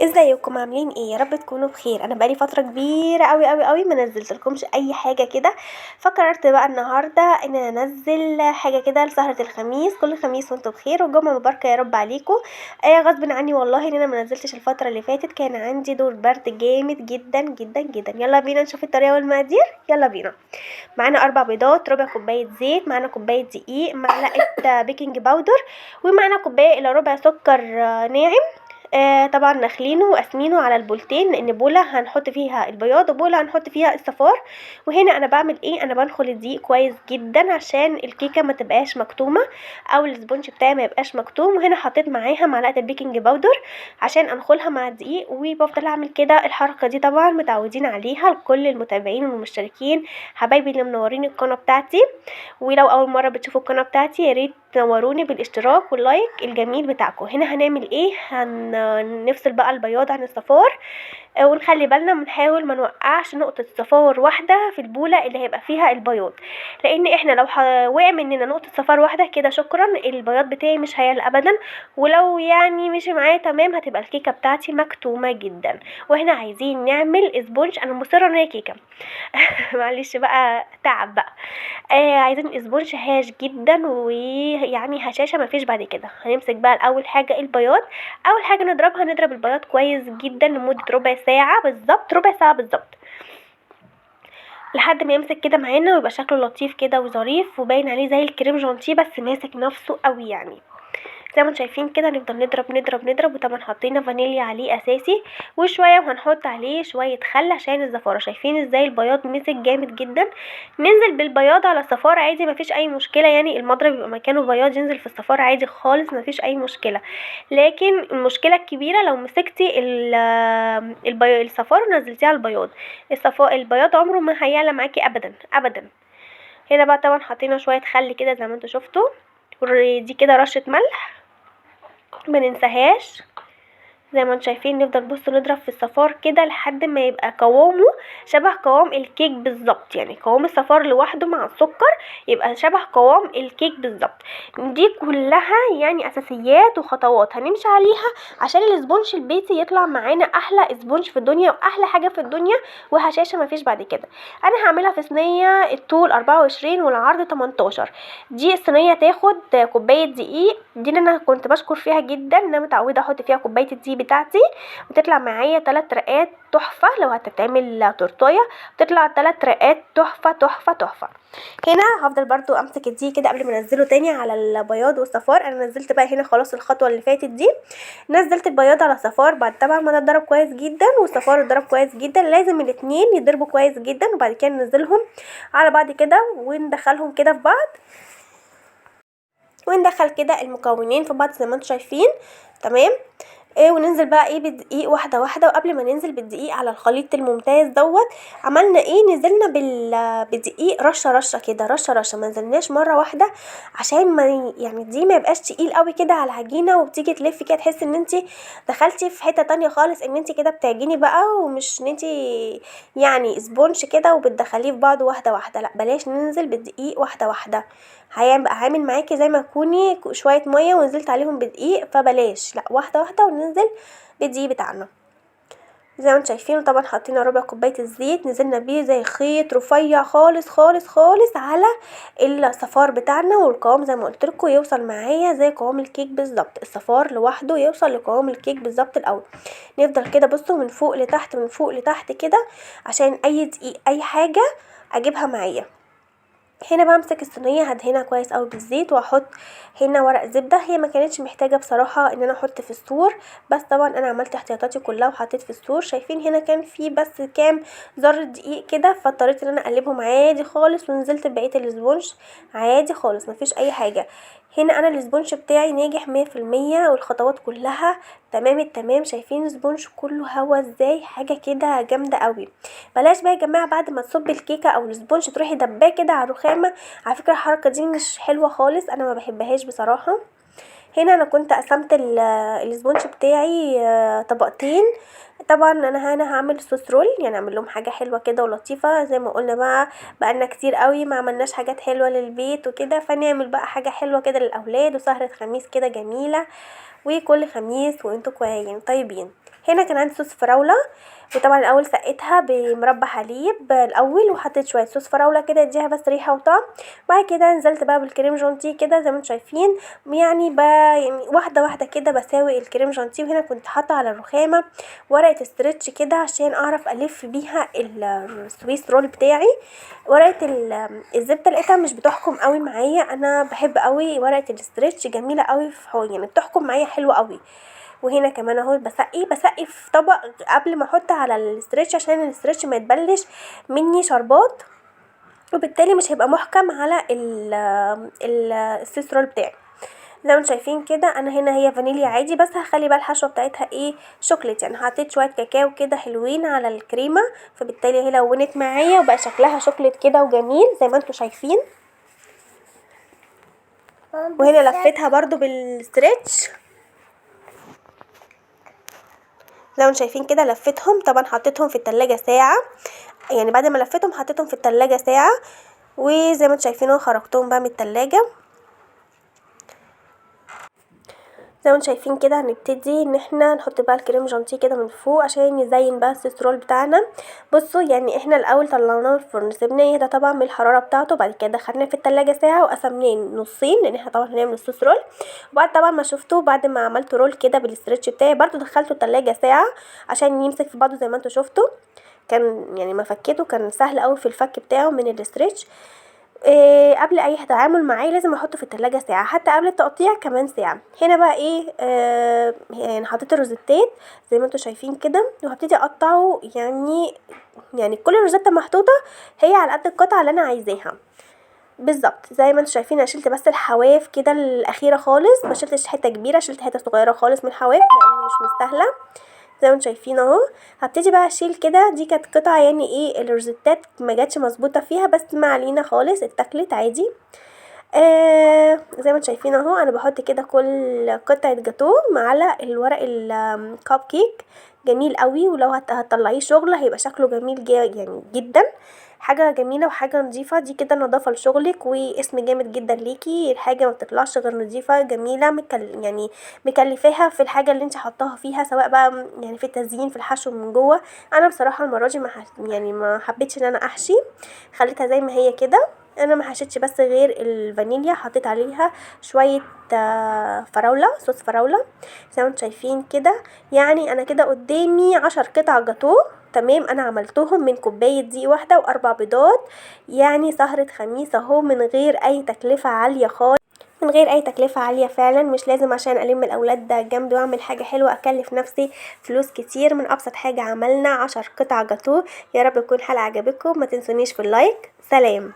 ازيكم عاملين ايه؟ يا رب تكونوا بخير. انا بقالي فتره كبيره قوي قوي قوي ما نزلتلكمش اي حاجه كده، فقررت بقى النهارده ان انا انزل حاجه كده لسهره الخميس. كل خميس وانتم بخير وجمعه مباركه يا رب عليكم. غصب عني والله ان انا ما نزلتش الفتره اللي فاتت، كان عندي دور برد جامد جدا جدا جدا. يلا بينا نشوف الطريقه والمقادير، يلا بينا. معانا 4 بيضات، ربع كوبايه زيت، معانا كوبايه دقيق، معلقه بيكنج باودر، ومعانا كوبايه الا ربع سكر ناعم. طبعا نخلينه وقاسمينه على البولتين، لان بوله هنحط فيها البياض وبوله هنحط فيها الصفار. وهنا انا بعمل ايه؟ انا بنخل الدقيق كويس جدا عشان الكيكه ما تبقاش مكتومه او السبونج بتاعي ما يبقاش مكتوم. وهنا حطيت معاها معلقه البيكنج باودر عشان انخلها مع الدقيق، وبفضل اعمل كده. الحركه دي طبعا متعودين عليها لكل المتابعين والمشتركين حبايبي اللي منورين القناه بتاعتي. ولو اول مره بتشوفوا القناه بتاعتي يا ريت تنوروني بالاشتراك واللايك الجميل بتاعكم. هنا هنعمل ايه؟ هنفصل بقى البياض عن الصفار، ونخلي بالنا بنحاول ما نوقعش نقطه صفار واحده في البوله اللي هيبقى فيها البياض، لان احنا لو وقع مننا نقطه صفار واحده كده شكرا البياض بتاعي مش هيعلى ابدا. ولو يعني مشي معايا تمام هتبقى الكيكه بتاعتي مكتومه جدا. واحنا عايزين نعمل اسبونج، انا مصره ان هي كيكه معلش بقى تعب بقى. عايزين اسبونج هاش جدا، ويعني هشاشه مفيش بعد كده. هنمسك بقى الاول حاجه البياض. اول حاجه نضرب البياض كويس جدا لمده ربع ساعه بالظبط، ربع ساعه بالظبط، لحد ما يمسك كده معانا ويبقى شكله لطيف كده وظريف وباين عليه زي الكريم جانتيه بس ماسك نفسه قوي يعني. زي ما انتم شايفين كده نفضل نضرب نضرب نضرب. وطبعا حطينا فانيليا عليه اساسي وشويه، وهنحط عليه شويه خل عشان الزفاره. شايفين ازاي البياض مسك جامد جدا؟ ننزل بالبياض على الصفار عادي مفيش اي مشكله، يعني المضرب يبقى مكانه بياض ينزل في الصفار عادي خالص مفيش اي مشكله. لكن المشكله الكبيره لو مسكتي الصفار ونزلتيه على البياض، البياض عمره ما هيعلى معاكي ابدا ابدا. هنا بقى طبعا حطينا شويه خل كده زي ما انتم شفتوا، ودي كده رشه ملح ما ننساهاش. زي ما انتم شايفين نفضل بصوا نضرب في الصفار كده لحد ما يبقى قوامه شبه قوام الكيك بالظبط، يعني قوام الصفار لوحده مع السكر يبقى شبه قوام الكيك بالظبط. دي كلها يعني اساسيات وخطوات هنمشي عليها عشان الاسبونج البيتي يطلع معانا احلى اسبونج في الدنيا واحلى حاجه في الدنيا وهشاشه مفيش بعد كده. انا هعملها في صينيه الطول 24 والعرض 18. دي الصينيه تاخد كوبايه دقيق، دي اللي انا كنت بشكر فيها جدا ان انا متعوده احط فيها كوبايه الدقيق بتاعتي، وتطلع معايا 3 رقات تحفه. لو هتتعمل تورتايه تطلع 3 رقات تحفه تحفه تحفه. هنا هفضل برضو امسك الدقيق كده قبل ما انزله تاني على البياض والصفار. انا نزلت بقى هنا خلاص الخطوه اللي فاتت دي، نزلت البياض على الصفار بعد طبعا ما اتضرب كويس جدا والصفار اتضرب كويس جدا. لازم الاتنين يضربوا كويس جدا وبعد كده ننزلهم على بعض كده وندخلهم كده في بعض، وندخل كده المكونين في بعض زي ما انتم شايفين. تمام. وننزل بقى ايه بالدقيق واحده واحده. وقبل ما ننزل بالدقيق على الخليط الممتاز دوت عملنا ايه؟ نزلنا بالدقيق رشه رشه كده، رشه رشه، ما نزلناش مره واحده عشان ما يعني دي ما يبقاش تقيل قوي كده على العجينه وبتيجي تلفي كده تحسي ان انت دخلتي في حته تانية خالص، ان انت كده بتعجني بقى ومش ان انت يعني سبونج كده وبتدخليه في بعض واحده واحده. لا بلاش، ننزل بالدقيق واحده واحده، هيبقى عامل معاكي زي ما تكوني شويه ميه ونزلت عليهم بدقيق. فبلاش، لا واحده واحده وننزل بالدقيق بتاعنا. زي ما انتم شايفين طبعا حطينا ربع كوبايه الزيت، نزلنا بيه زي خيط رفيع خالص خالص خالص على الصفار بتاعنا، والقوام زي ما قلت لكم يوصل معايا زي قوام الكيك بالظبط. الصفار لوحده يوصل لقوام الكيك بالظبط الاول. نفضل كده بصوا من فوق لتحت من فوق لتحت كده عشان اي دقيق اي حاجه اجيبها معايا. هنا بمسك الصينيه هدهنها كويس قوي بالزيت واحط هنا ورق زبده. هي ما كانتش محتاجه بصراحه ان انا احط في السور، بس طبعا انا عملت احتياطاتي كلها وحطيت في السور. شايفين هنا كان في بس كام ذره دقيق كده، فاضطريت ان انا اقلبهم عادي خالص ونزلت ببقيه الاسبونج عادي خالص مفيش اي حاجه. هنا انا الاسبونج بتاعي ناجح 100% والخطوات كلها تمام التمام. شايفين الاسبونج كله هوا ازاي؟ حاجه كده جامده قوي. بلاش بقى يا جماعه بعد ما تصبي الكيكه او الاسبونج تروحي دباه كده على الرخامه، على فكره الحركه دي مش حلوه خالص، انا ما بحبهاش بصراحه. هنا انا كنت قسمت الاسبونج بتاعي طبقتين. طبعا انا هنا هعمل صوص رول، يعني اعمل لهم حاجه حلوه كده ولطيفه زي ما قلنا بقى. بقالنا كتير قوي ما عملناش حاجات حلوه للبيت وكده، فنعمل بقى حاجه حلوه كده للاولاد وسهره خميس كده جميله. وكل خميس وانتوا يعني طيبين. هنا كان عندي صوص فراوله، وطبعا الاول سقيتها بمربى حليب الاول، وحطيت شويه صوص فراوله كده يديها بس ريحه وطعم. بعد كده نزلت بقى بالكريم جانتيه كده زي ما انتم شايفين، يعني يعني واحده واحده كده بساوي الكريم جانتيه. وهنا كنت حاطه على الرخامه ورقه استرتش كده عشان اعرف الف بيها السويس رول بتاعي. ورقه الزبده لقيتها مش بتحكم قوي معايا، انا بحب قوي ورقه الاسترتش، جميله قوي في يعني بتحكم معايا حلوه قوي. وهنا كمان اهو بسقي في طبق قبل ما احط على الاسترتش عشان الاسترتش ما يتبلش مني شربات، وبالتالي مش هيبقى محكم على السويس رول بتاعي. زي ما انتم شايفين كده انا هنا هي فانيليا عادي، بس هخلي بقى الحشوه بتاعتها ايه شوكليت، يعني حطيت شويه كاكاو كده حلوين على الكريمه، فبالتالي هي لونت معايا وبقى شكلها شوكليت كده وجميل زي ما انتم شايفين. وهنا لفيتها برضو بالستريتش زي ما انتم شايفين كده، لفيتهم طبعا حطيتهم في التلاجة ساعه، يعني بعد ما لفيتهم حطيتهم في التلاجة ساعه، وزي ما انتم شايفين اهو خرجتهم بقى من التلاجة. زي ما انتم شايفين كده هنبتدي ان احنا نحط بقى الكريم جانتيه كده من فوق عشان يزين بقى السويس رول بتاعنا. بصوا يعني احنا الاول طلعناه من الفرن، سيبناه يهدى طبعا من الحراره بتاعته، بعد كده دخلناه في التلاجة ساعه وقسمناه نصين لان احنا طبعا هنعمل السويس رول. وبعد طبعا ما شفتوه بعد ما عملت رول كده بالاسترتش بتاعي برضو دخلته التلاجة ساعه عشان يمسك في بعضه زي ما انتم شفتوا. كان يعني ما فكيته كان سهل قوي في الفك بتاعه من الاسترتش. قبل اي تعامل معاه لازم احطه في التلاجة ساعه، حتى قبل التقطيع كمان ساعه. هنا بقى ايه يعني حطيت الروزيتات زي ما انتم شايفين كده، وهبتدي اقطعه يعني كل الروزيتا محطوطه هي على قد القطعه اللي انا عايزاها بالظبط. زي ما انتم شايفين انا شلت بس الحواف كده الاخيره خالص، ما شلتش حته كبيره، شلت حته صغيره خالص من الحواف لان مش مستاهله. زي ما انتم شايفين اهو هبتدي بقى اشيل كده، دي كانت قطعه يعني ايه الروزيتات ما جاتش مظبوطه فيها، بس ما علينا خالص اتاكلت عادي. زي ما انتم شايفين اهو انا بحط كده كل قطعه جاتوه على الورق الكب كيك، جميل قوي. ولو هتطلعيه شغل هيبقى شكله جميل يعني جدا، حاجه جميله وحاجه نظيفه، دي كده نظافه لشغلك واسم جامد جدا ليكي. الحاجه ما بتطلعش غير نظيفه جميله، يعني مكلفاها في الحاجه اللي انت حطاها فيها، سواء بقى يعني في التزيين في الحشو من جوه. انا بصراحه المره دي يعني ما حبيتش ان انا احشي، خليتها زي ما هي كده. انا ما حشيتش بس غير الفانيليا، حطيت عليها شويه فراوله، صوص فراوله زي ما انتم شايفين كده. يعني انا كده قدامي 10 قطع جاتوه تمام، انا عملتهم من كوبايه دقيق واحده واربع بيضات، يعني سهره خميس اهو من غير اي تكلفه عاليه خالص، من غير اي تكلفه عاليه فعلا. مش لازم عشان الم الاولاد ده جنبي واعمل حاجه حلوه اكلف نفسي فلوس كتير. من ابسط حاجه عملنا 10 قطع جاتوه. يا رب تكون الحلقه عجبتكم، ما تنسونيش في اللايك. سلام.